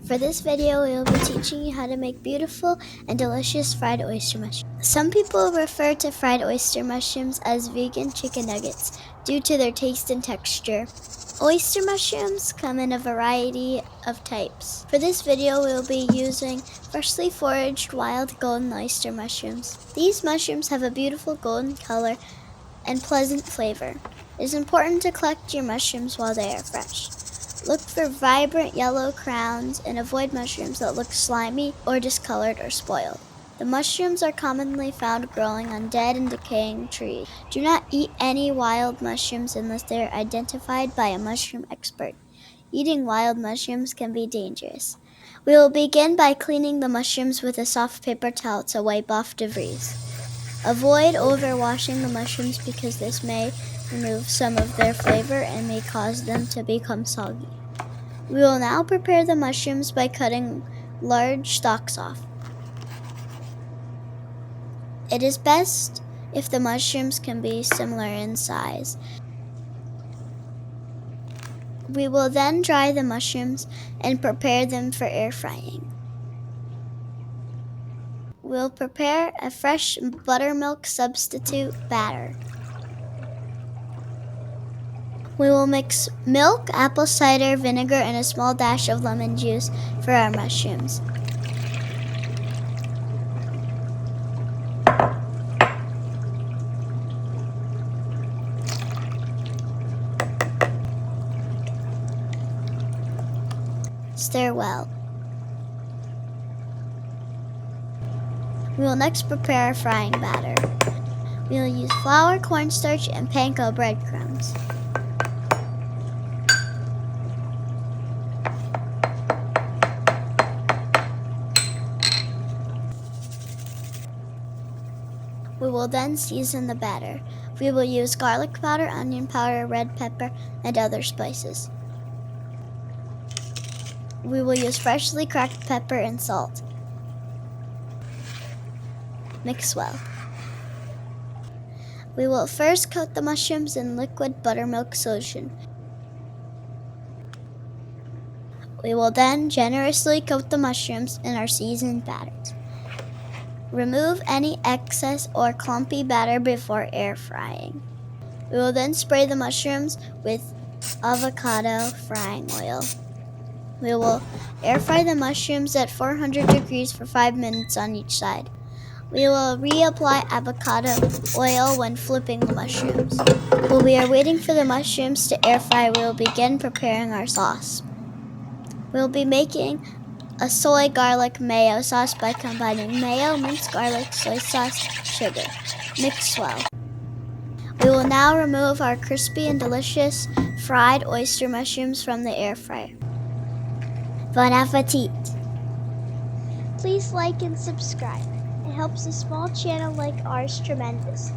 For this video, we will be teaching you how to make beautiful and delicious fried oyster mushrooms. Some people refer to fried oyster mushrooms as vegan chicken nuggets due to their taste and texture. Oyster mushrooms come in a variety of types. For this video, we will be using freshly foraged wild golden oyster mushrooms. These mushrooms have a beautiful golden color and pleasant flavor. It is important to collect your mushrooms while they are fresh. Look for vibrant yellow crowns and avoid mushrooms that look slimy or discolored or spoiled. The mushrooms are commonly found growing on dead and decaying trees. Do not eat any wild mushrooms unless they are identified by a mushroom expert. Eating wild mushrooms can be dangerous. We will begin by cleaning the mushrooms with a soft paper towel to wipe off debris. Avoid overwashing the mushrooms because this may remove some of their flavor and may cause them to become soggy. We will now prepare the mushrooms by cutting large stalks off. It is best if the mushrooms can be similar in size. We will then dry the mushrooms and prepare them for air frying. We'll prepare a fresh buttermilk substitute batter. We will mix milk, apple cider vinegar, and a small dash of lemon juice for our mushrooms. Stir well. We will next prepare our frying batter. We will use flour, cornstarch, and panko breadcrumbs. We will then season the batter. We will use garlic powder, onion powder, red pepper, and other spices. We will use freshly cracked pepper and salt. Mix well. We will first coat the mushrooms in liquid buttermilk solution. We will then generously coat the mushrooms in our seasoned batter. Remove any excess or clumpy batter before air frying. We will then spray the mushrooms with avocado frying oil. We will air fry the mushrooms at 400 degrees for 5 minutes on each side. We will reapply avocado oil when flipping the mushrooms. While we are waiting for the mushrooms to air fry, we will begin preparing our sauce. We will be making a soy garlic mayo sauce by combining mayo, minced garlic, soy sauce, sugar. Mix well. We will now remove our crispy and delicious fried oyster mushrooms from the air fryer. Bon appetit! Please like and subscribe. It helps a small channel like ours tremendously.